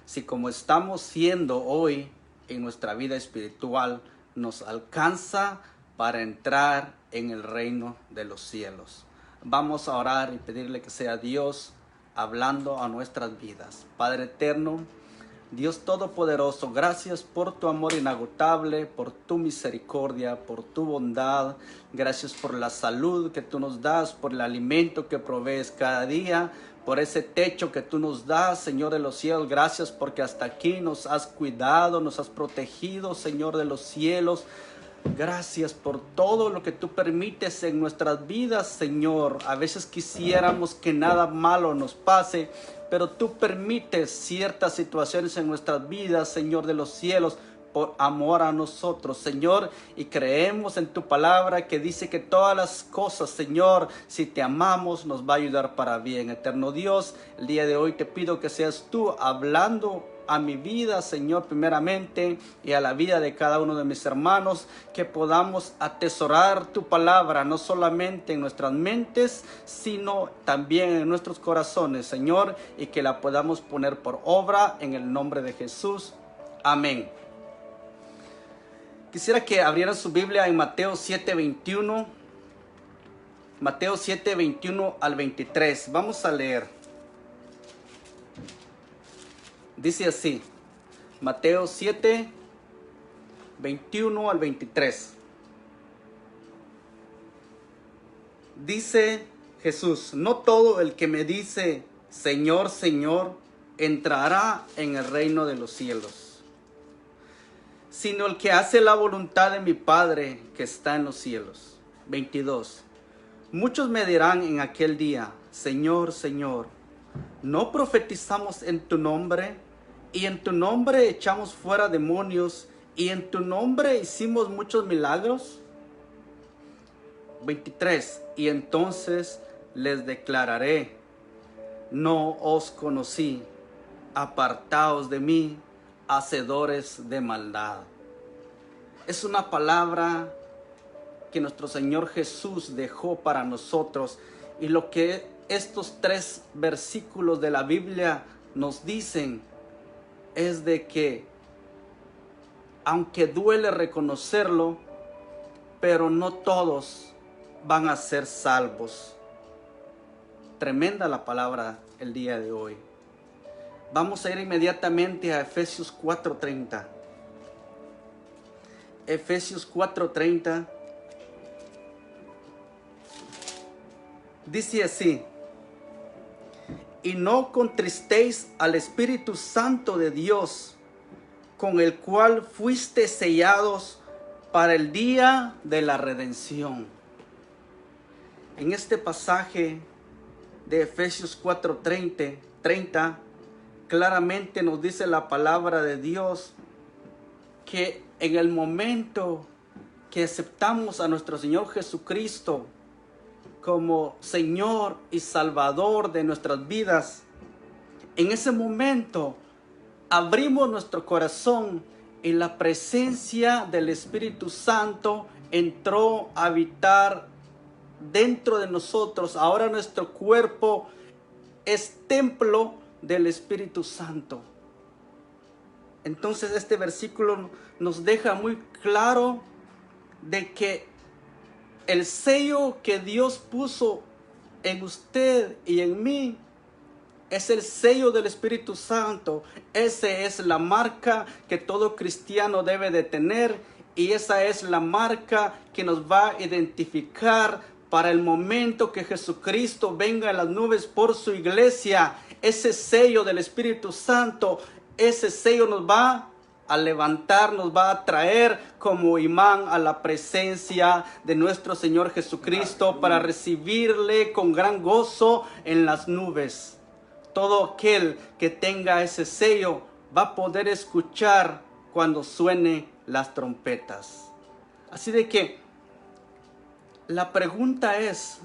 si como estamos siendo hoy en nuestra vida espiritual, nos alcanza para entrar en el reino de los cielos. Vamos a orar y pedirle que sea Dios hablando a nuestras vidas. Padre eterno, Dios Todopoderoso, gracias por tu amor inagotable, por tu misericordia, por tu bondad. Gracias por la salud que tú nos das, por el alimento que provees cada día, por ese techo que tú nos das, Señor de los cielos. Gracias porque hasta aquí nos has cuidado, nos has protegido, Señor de los cielos. Gracias por todo lo que tú permites en nuestras vidas, Señor. A veces quisiéramos que nada malo nos pase, pero tú permites ciertas situaciones en nuestras vidas, Señor de los cielos, por amor a nosotros, Señor. Y creemos en tu palabra que dice que todas las cosas, Señor, si te amamos, nos va a ayudar para bien. Eterno Dios, el día de hoy te pido que seas tú hablando a mi vida, Señor, primeramente, y a la vida de cada uno de mis hermanos, que podamos atesorar tu palabra, no solamente en nuestras mentes, sino también en nuestros corazones, Señor, y que la podamos poner por obra en el nombre de Jesús. Amén. Quisiera que abrieran su Biblia en Mateo 7:21. Mateo 7:21 al 23. Vamos a leer. Dice así, Mateo 7:21 al 23. Dice Jesús: no todo el que me dice, Señor, Señor, entrará en el reino de los cielos, sino el que hace la voluntad de mi Padre que está en los cielos. 22. Muchos me dirán en aquel día, Señor, Señor, ¿no profetizamos en tu nombre? Y en tu nombre echamos fuera demonios, y en tu nombre hicimos muchos milagros. 23. Y entonces les declararé, no os conocí, apartaos de mí, hacedores de maldad. Es una palabra que nuestro Señor Jesús dejó para nosotros, y lo que estos 3 versículos de la Biblia nos dicen es de que, aunque duele reconocerlo, pero no todos van a ser salvos. Tremenda la palabra el día de hoy. Vamos a ir inmediatamente a Efesios 4:30. Efesios 4:30 dice así: y no contristéis al Espíritu Santo de Dios, con el cual fuiste sellados para el día de la redención. En este pasaje de Efesios 4:30, claramente nos dice la palabra de Dios que en el momento que aceptamos a nuestro Señor Jesucristo como Señor y Salvador de nuestras vidas, en ese momento abrimos nuestro corazón y la presencia del Espíritu Santo entró a habitar dentro de nosotros. Ahora nuestro cuerpo es templo del Espíritu Santo. Entonces este versículo nos deja muy claro de que el sello que Dios puso en usted y en mí es el sello del Espíritu Santo. Esa es la marca que todo cristiano debe de tener, y esa es la marca que nos va a identificar para el momento que Jesucristo venga en las nubes por su iglesia. Ese sello del Espíritu Santo, ese sello nos va a levantar, nos va a traer como imán a la presencia de nuestro Señor Jesucristo para recibirle con gran gozo en las nubes. Todo aquel que tenga ese sello va a poder escuchar cuando suenen las trompetas. Así de que la pregunta es,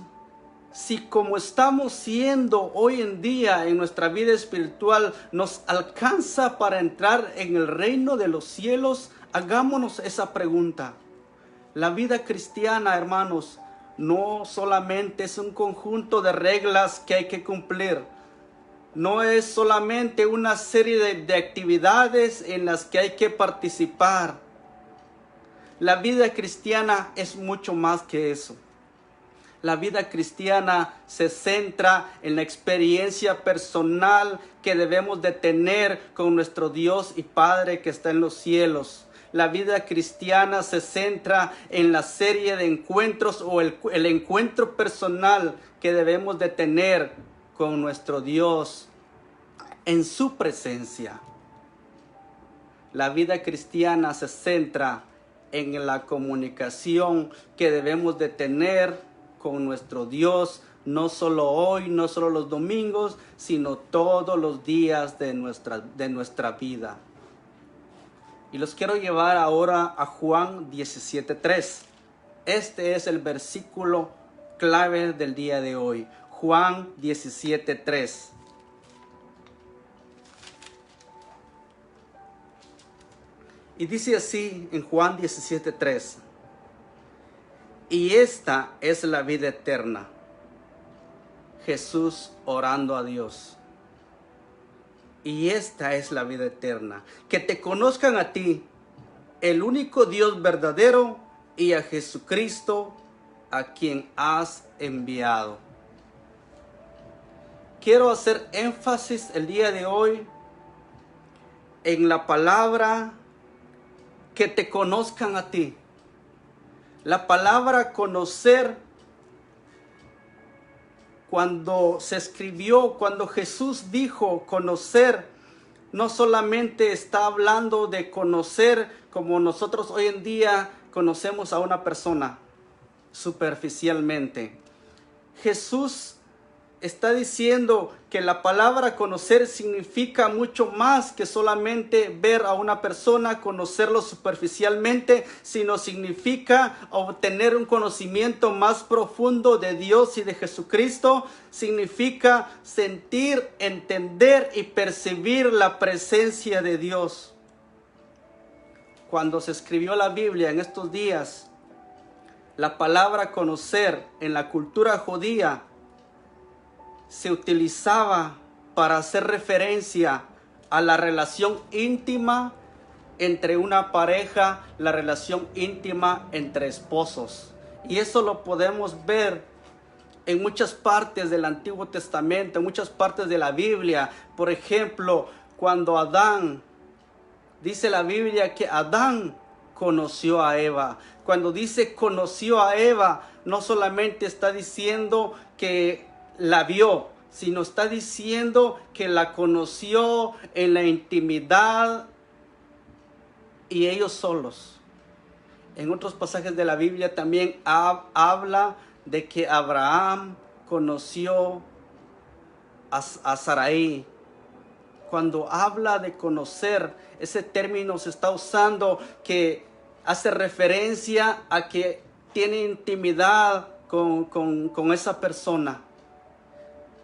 si como estamos siendo hoy en día en nuestra vida espiritual nos alcanza para entrar en el reino de los cielos, hagámonos esa pregunta. La vida cristiana, hermanos, no solamente es un conjunto de reglas que hay que cumplir. no es solamente una serie de actividades en las que hay que participar. La vida cristiana es mucho más que eso. La vida cristiana se centra en la experiencia personal que debemos de tener con nuestro Dios y Padre que está en los cielos. La vida cristiana se centra en la serie de encuentros o el encuentro personal que debemos de tener con nuestro Dios en su presencia. La vida cristiana se centra en la comunicación que debemos de tener con nuestro Dios, no solo hoy, no solo los domingos, sino todos los días de nuestra vida. Y los quiero llevar ahora a Juan 17:3. Este es el versículo clave del día de hoy. Juan 17:3. Y dice así en Juan 17:3. Y esta es la vida eterna. Jesús orando a Dios. Y esta es la vida eterna. Que te conozcan a ti, el único Dios verdadero, y a Jesucristo, a quien has enviado. Quiero hacer énfasis el día de hoy en la palabra que te conozcan a ti. La palabra conocer, cuando se escribió, cuando Jesús dijo conocer, no solamente está hablando de conocer como nosotros hoy en día conocemos a una persona superficialmente. Jesús está diciendo que la palabra conocer significa mucho más que solamente ver a una persona, conocerlo superficialmente, sino significa obtener un conocimiento más profundo de Dios y de Jesucristo. Significa sentir, entender y percibir la presencia de Dios. Cuando se escribió la Biblia en estos días, la palabra conocer en la cultura judía se utilizaba para hacer referencia a la relación íntima entre una pareja, la relación íntima entre esposos. Y eso lo podemos ver en muchas partes del Antiguo Testamento, en muchas partes de la Biblia. Por ejemplo, cuando Adán, dice la Biblia que Adán conoció a Eva. Cuando dice conoció a Eva, no solamente está diciendo que la vio, sino está diciendo que la conoció en la intimidad y ellos solos. En otros pasajes de la Biblia también habla de que Abraham conoció a Sarai. Cuando habla de conocer, ese término se está usando que hace referencia a que tiene intimidad con esa persona.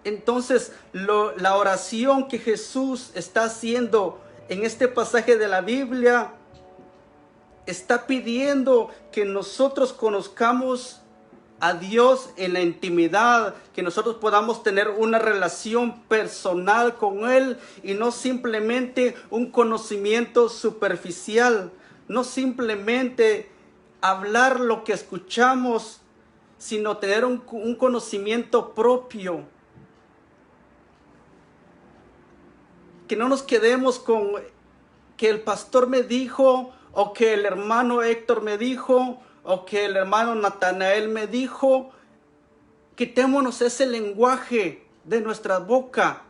Entonces, la oración que Jesús está haciendo en este pasaje de la Biblia está pidiendo que nosotros conozcamos a Dios en la intimidad, que nosotros podamos tener una relación personal con Él y no simplemente un conocimiento superficial, no simplemente hablar lo que escuchamos, sino tener un conocimiento propio. Que no nos quedemos con que el pastor me dijo, o que el hermano Héctor me dijo, o que el hermano Natanael me dijo. Quitémonos ese lenguaje de nuestra boca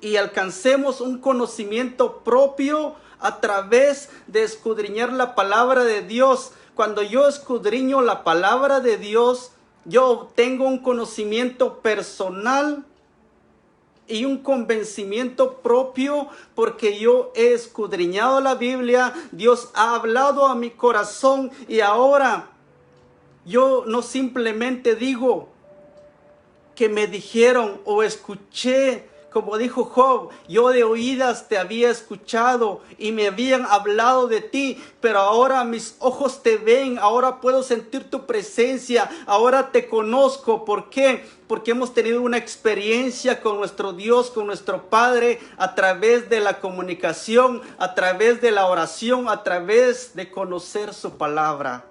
y alcancemos un conocimiento propio a través de escudriñar la palabra de Dios. Cuando yo escudriño la palabra de Dios, yo obtengo un conocimiento personal y un convencimiento propio, porque yo he escudriñado la Biblia, Dios ha hablado a mi corazón y ahora yo no simplemente digo que me dijeron o escuché Como dijo Job, yo de oídas te había escuchado y me habían hablado de ti, pero ahora mis ojos te ven, ahora puedo sentir tu presencia, ahora te conozco. ¿Por qué? Porque hemos tenido una experiencia con nuestro Dios, con nuestro Padre, a través de la comunicación, a través de la oración, a través de conocer su palabra.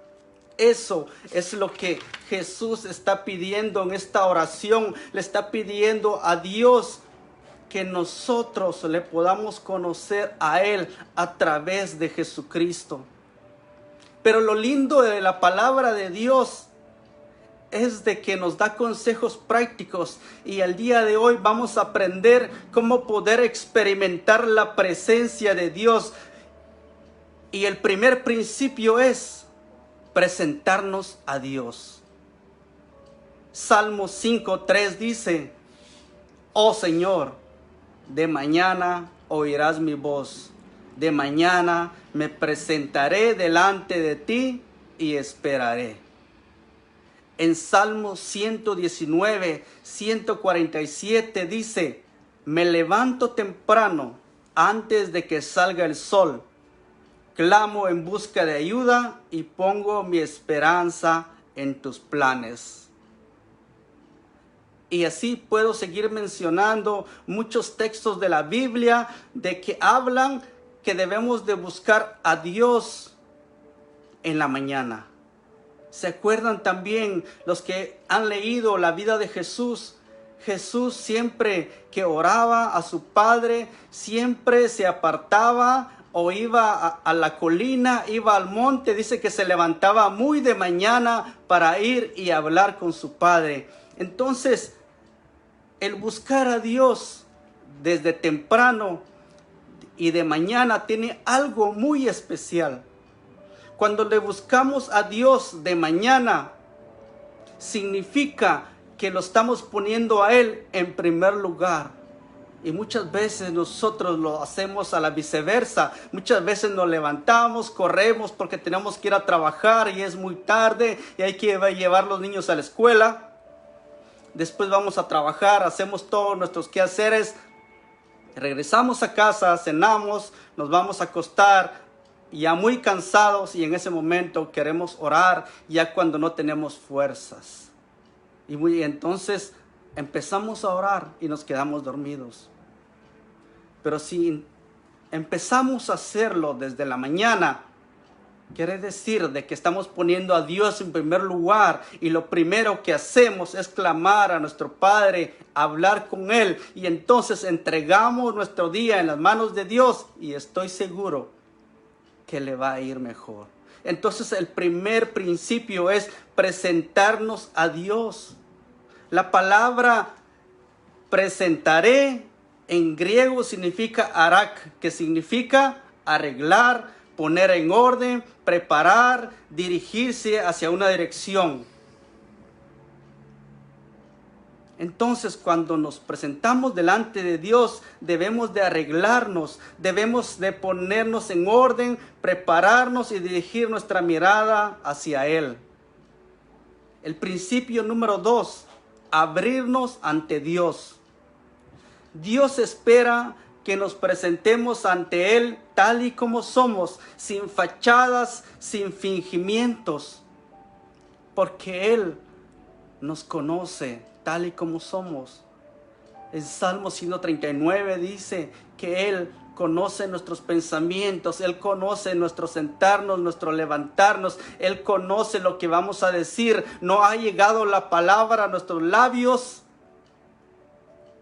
Eso es lo que Jesús está pidiendo en esta oración. Le está pidiendo a Dios que nosotros le podamos conocer a Él a través de Jesucristo. Pero lo lindo de la palabra de Dios es de que nos da consejos prácticos, y el día de hoy vamos a aprender cómo poder experimentar la presencia de Dios. Y el primer principio es presentarnos a Dios. Salmo 5:3 dice: oh Señor, de mañana oirás mi voz, de mañana me presentaré delante de ti y esperaré. En Salmo 119, 147 dice: me levanto temprano antes de que salga el sol, clamo en busca de ayuda y pongo mi esperanza en tus planes. Y así puedo seguir mencionando muchos textos de la Biblia de que hablan que debemos de buscar a Dios en la mañana. ¿Se acuerdan también los que han leído la vida de Jesús? Jesús siempre que oraba a su Padre, siempre se apartaba o iba a la colina, iba al monte. Dice que se levantaba muy de mañana para ir y hablar con su Padre. Entonces, el buscar a Dios desde temprano y de mañana tiene algo muy especial. Cuando le buscamos a Dios de mañana, significa que lo estamos poniendo a Él en primer lugar. Y muchas veces nosotros lo hacemos a la viceversa. Muchas veces nos levantamos, corremos porque tenemos que ir a trabajar y es muy tarde y hay que llevar los niños a la escuela. Después vamos a trabajar, hacemos todos nuestros quehaceres, regresamos a casa, cenamos, nos vamos a acostar, ya muy cansados, y en ese momento queremos orar ya cuando no tenemos fuerzas. Y entonces empezamos a orar y nos quedamos dormidos. Pero si empezamos a hacerlo desde la mañana, quiere decir de que estamos poniendo a Dios en primer lugar, y lo primero que hacemos es clamar a nuestro Padre, hablar con Él, y entonces entregamos nuestro día en las manos de Dios, y estoy seguro que le va a ir mejor. Entonces el primer principio es presentarnos a Dios. La palabra presentaré en griego significa arak, que significa arreglar, poner en orden, preparar, dirigirse hacia una dirección. Entonces, cuando nos presentamos delante de Dios, debemos de arreglarnos, debemos de ponernos en orden, prepararnos y dirigir nuestra mirada hacia Él. El principio número 2, abrirnos ante Dios. Dios espera que nos presentemos ante Él tal y como somos, sin fachadas, sin fingimientos, porque Él nos conoce tal y como somos. En Salmo 139 dice que Él conoce nuestros pensamientos, Él conoce nuestro sentarnos, nuestro levantarnos, Él conoce lo que vamos a decir. No ha llegado la palabra a nuestros labios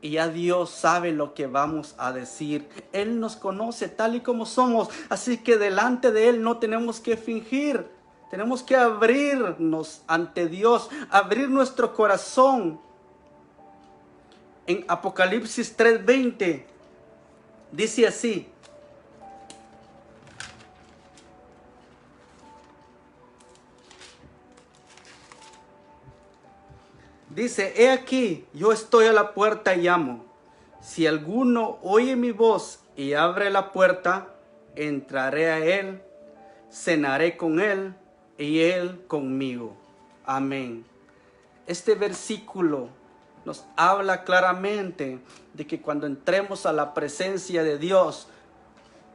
y ya Dios sabe lo que vamos a decir. Él nos conoce tal y como somos, así que delante de Él no tenemos que fingir. Tenemos que abrirnos ante Dios, abrir nuestro corazón. En Apocalipsis 3:20 dice así: dice, he aquí, yo estoy a la puerta y llamo. Si alguno oye mi voz y abre la puerta, entraré a él, cenaré con él y él conmigo. Amén. Este versículo nos habla claramente de que cuando entremos a la presencia de Dios,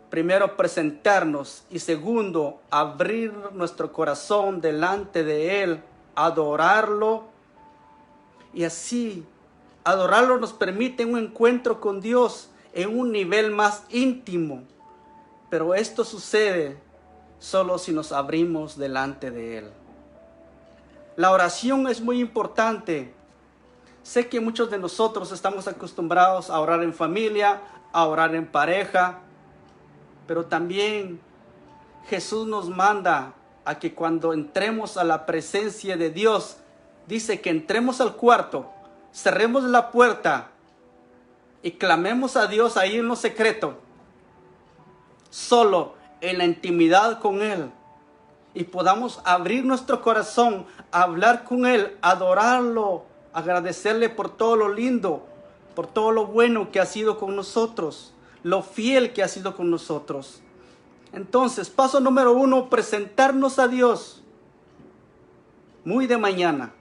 primero presentarnos y segundo abrir nuestro corazón delante de Él, adorarlo. Y así, adorarlo nos permite un encuentro con Dios en un nivel más íntimo. Pero esto sucede solo si nos abrimos delante de Él. La oración es muy importante. Sé que muchos de nosotros estamos acostumbrados a orar en familia, a orar en pareja, pero también Jesús nos manda a que cuando entremos a la presencia de Dios, dice que entremos al cuarto, cerremos la puerta y clamemos a Dios ahí en lo secreto, solo en la intimidad con Él, y podamos abrir nuestro corazón, hablar con Él, adorarlo, agradecerle por todo lo lindo, por todo lo bueno que ha sido con nosotros, lo fiel que ha sido con nosotros. Entonces, paso número 1, presentarnos a Dios muy de mañana.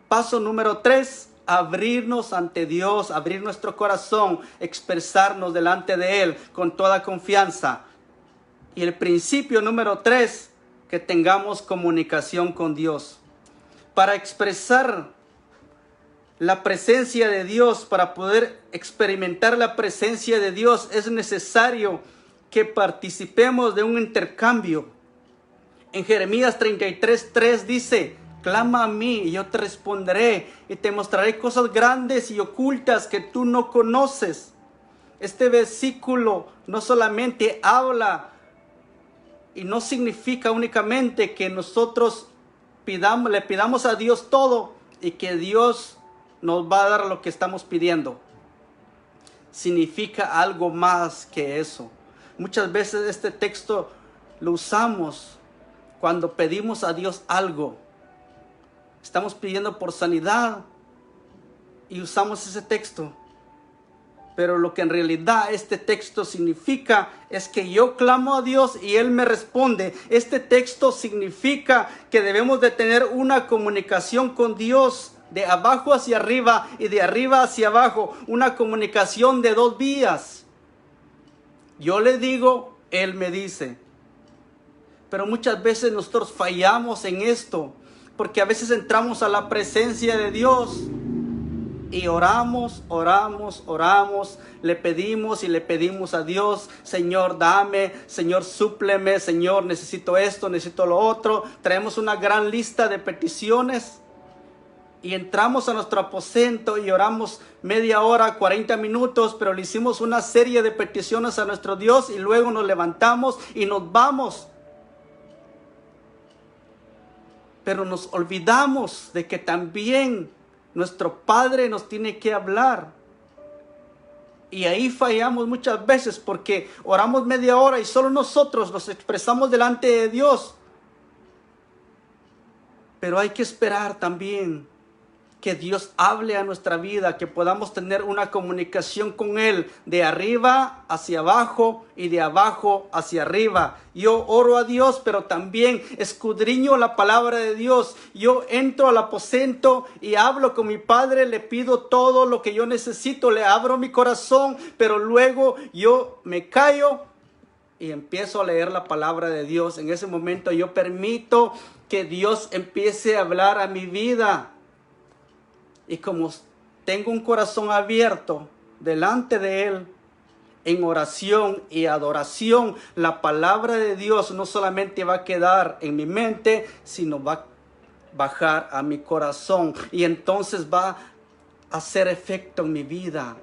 Paso número 3, abrirnos ante Dios, abrir nuestro corazón, expresarnos delante de Él con toda confianza. Y el principio número 3, que tengamos comunicación con Dios. Para expresar la presencia de Dios, para poder experimentar la presencia de Dios, es necesario que participemos de un intercambio. En Jeremías 33:3 dice: clama a mí y yo te responderé y te mostraré cosas grandes y ocultas que tú no conoces. Este versículo no solamente habla y no significa únicamente que nosotros le pidamos a Dios todo y que Dios nos va a dar lo que estamos pidiendo. Significa algo más que eso. Muchas veces este texto lo usamos cuando pedimos a Dios algo. Estamos pidiendo por sanidad y usamos ese texto. Pero lo que en realidad este texto significa es que yo clamo a Dios y Él me responde. Este texto significa que debemos de tener una comunicación con Dios de abajo hacia arriba y de arriba hacia abajo. Una comunicación de 2 vías. Yo le digo, Él me dice. Pero muchas veces nosotros fallamos en esto, porque a veces entramos a la presencia de Dios y oramos, le pedimos y le pedimos a Dios: Señor, dame, Señor, súpleme, Señor, necesito esto, necesito lo otro. Traemos una gran lista de peticiones y entramos a nuestro aposento y oramos media hora, 40 minutos, pero le hicimos una serie de peticiones a nuestro Dios y luego nos levantamos y nos vamos. Pero nos olvidamos de que también nuestro Padre nos tiene que hablar. Y ahí fallamos muchas veces porque oramos media hora y solo nosotros nos expresamos delante de Dios. Pero hay que esperar también que Dios hable a nuestra vida, que podamos tener una comunicación con Él de arriba hacia abajo y de abajo hacia arriba. Yo oro a Dios, pero también escudriño la palabra de Dios. Yo entro al aposento y hablo con mi Padre, le pido todo lo que yo necesito, le abro mi corazón, pero luego yo me callo y empiezo a leer la palabra de Dios. En ese momento yo permito que Dios empiece a hablar a mi vida. Y como tengo un corazón abierto delante de Él, en oración y adoración, la palabra de Dios no solamente va a quedar en mi mente, sino va a bajar a mi corazón. Y entonces va a hacer efecto en mi vida.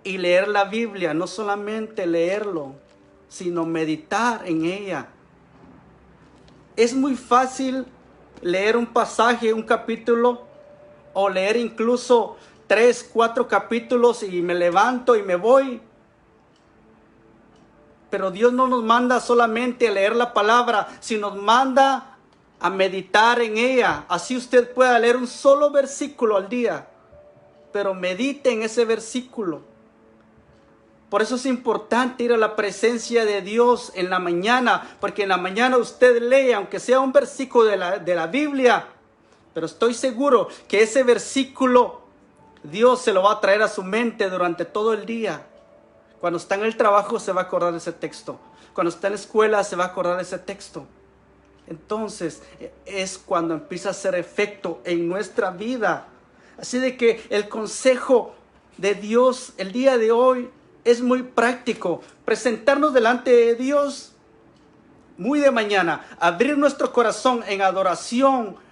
Y leer la Biblia, no solamente leerlo, sino meditar en ella. Es muy fácil leer un pasaje, un capítulo, o leer incluso 3, 4 capítulos y me levanto y me voy. Pero Dios no nos manda solamente a leer la palabra, sino nos manda a meditar en ella. Así usted pueda leer un solo versículo al día, pero medite en ese versículo. Por eso es importante ir a la presencia de Dios en la mañana, porque en la mañana usted lee, aunque sea un versículo de la Biblia, Pero estoy seguro que ese versículo Dios se lo va a traer a su mente durante todo el día. Cuando está en el trabajo se va a acordar de ese texto. Cuando está en la escuela se va a acordar de ese texto. Entonces es cuando empieza a hacer efecto en nuestra vida. Así de que el consejo de Dios el día de hoy es muy práctico. Presentarnos delante de Dios muy de mañana. Abrir nuestro corazón en adoración,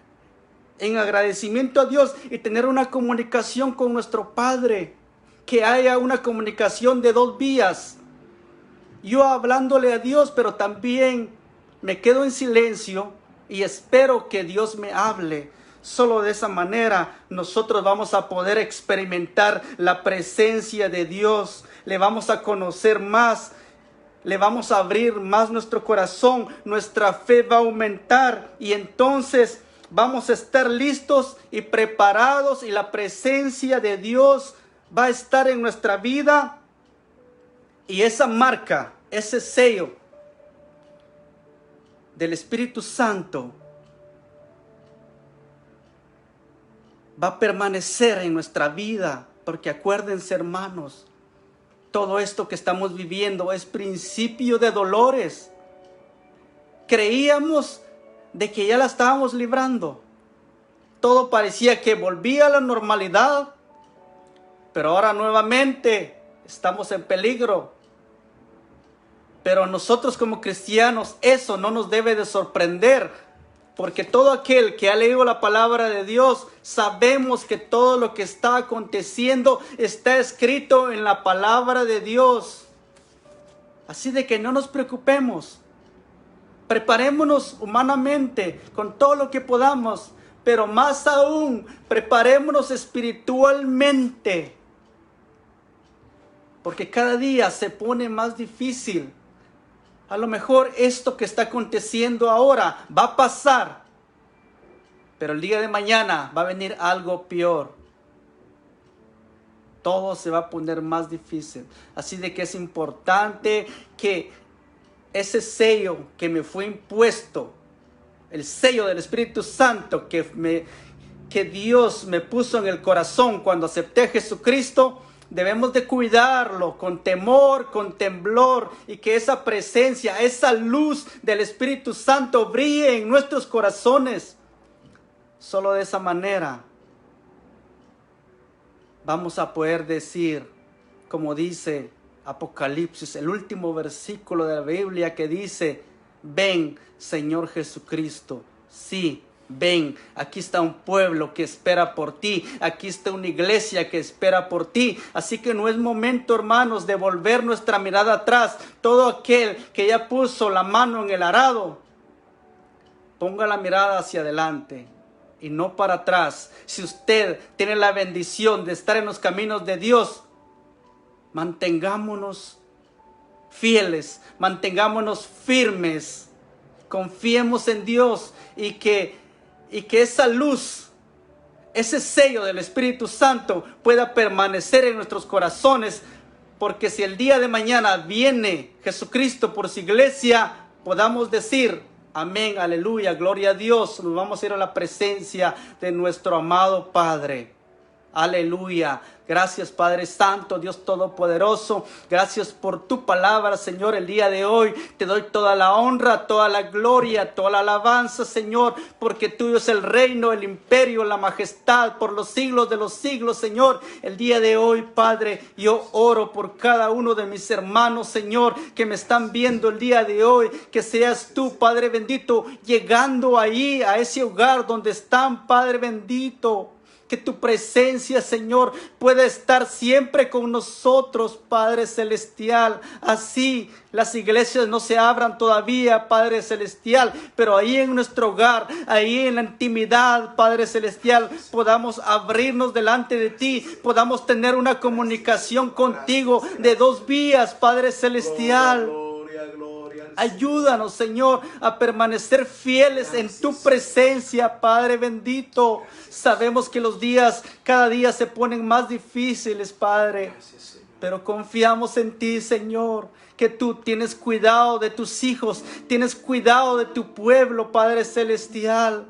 en agradecimiento a Dios y tener una comunicación con nuestro Padre. Que haya una comunicación de dos vías. Yo hablándole a Dios, pero también me quedo en silencio y espero que Dios me hable. Solo de esa manera nosotros vamos a poder experimentar la presencia de Dios. Le vamos a conocer más. Le vamos a abrir más nuestro corazón. Nuestra fe va a aumentar y entonces vamos a estar listos y preparados y la presencia de Dios va a estar en nuestra vida y esa marca, ese sello del Espíritu Santo va a permanecer en nuestra vida, porque acuérdense, hermanos, todo esto que estamos viviendo es principio de dolores. Creíamos de que ya la estábamos librando. Todo parecía que volvía a la normalidad. Pero ahora nuevamente estamos en peligro. Pero nosotros como cristianos eso no nos debe de sorprender. Porque todo aquel que ha leído la palabra de Dios, sabemos que todo lo que está aconteciendo está escrito en la palabra de Dios. Así de que no nos preocupemos. Preparémonos humanamente con todo lo que podamos. Pero más aún, preparémonos espiritualmente. Porque cada día se pone más difícil. A lo mejor esto que está aconteciendo ahora va a pasar. Pero el día de mañana va a venir algo peor. Todo se va a poner más difícil. Así de que es importante que ese sello que me fue impuesto, el sello del Espíritu Santo que Dios me puso en el corazón cuando acepté a Jesucristo, debemos de cuidarlo con temor, con temblor, y que esa presencia, esa luz del Espíritu Santo brille en nuestros corazones. Solo de esa manera vamos a poder decir, como dice Apocalipsis, el último versículo de la Biblia que dice: ven, Señor Jesucristo. Sí, ven, aquí está un pueblo que espera por ti. Aquí está una iglesia que espera por ti. Así que no es momento, hermanos, de volver nuestra mirada atrás. Todo aquel que ya puso la mano en el arado, ponga la mirada hacia adelante y no para atrás. Si usted tiene la bendición de estar en los caminos de Dios, mantengámonos fieles, mantengámonos firmes. Confiemos en Dios y que esa luz, ese sello del Espíritu Santo pueda permanecer en nuestros corazones, porque si el día de mañana viene Jesucristo por su iglesia, podamos decir: amén, aleluya, gloria a Dios. Nos vamos a ir a la presencia de nuestro amado Padre. Aleluya. Gracias, Padre Santo, Dios Todopoderoso. Gracias por tu palabra, Señor, el día de hoy. Te doy toda la honra, toda la gloria, toda la alabanza, Señor, porque tuyo es el reino, el imperio, la majestad por los siglos de los siglos, Señor. El día de hoy, Padre, yo oro por cada uno de mis hermanos, Señor, que me están viendo el día de hoy. Que seas tú, Padre bendito, llegando ahí a ese hogar donde están, Padre bendito. Que tu presencia, Señor, pueda estar siempre con nosotros, Padre Celestial. Así las iglesias no se abran todavía, Padre Celestial, pero ahí en nuestro hogar, ahí en la intimidad, Padre Celestial, podamos abrirnos delante de ti, podamos tener una comunicación contigo de dos vías, Padre Celestial. Ayúdanos, Señor, a permanecer fieles en tu presencia, Padre bendito. Sabemos que los días, cada día se ponen más difíciles, Padre. Pero confiamos en ti, Señor, que tú tienes cuidado de tus hijos, tienes cuidado de tu pueblo, Padre Celestial.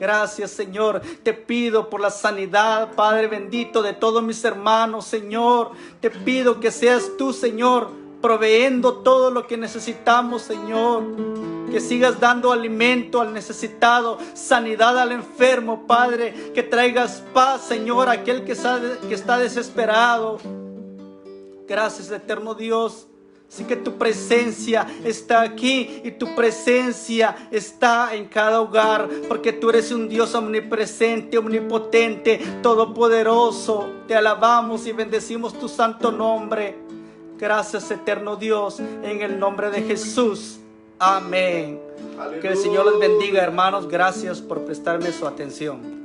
Gracias, Señor. Te pido por la sanidad, Padre bendito, de todos mis hermanos, Señor. Te pido que seas tú, Señor, proveyendo todo lo que necesitamos, Señor. Que sigas dando alimento al necesitado, sanidad al enfermo, Padre. Que traigas paz, Señor, a aquel que está desesperado. Gracias, eterno Dios. Así que tu presencia está aquí y tu presencia está en cada hogar, porque tú eres un Dios omnipresente, omnipotente, todopoderoso. Te alabamos y bendecimos tu santo nombre. Gracias, eterno Dios, en el nombre de Jesús. Amén. Aleluya. Que el Señor les bendiga, hermanos. Gracias por prestarme su atención.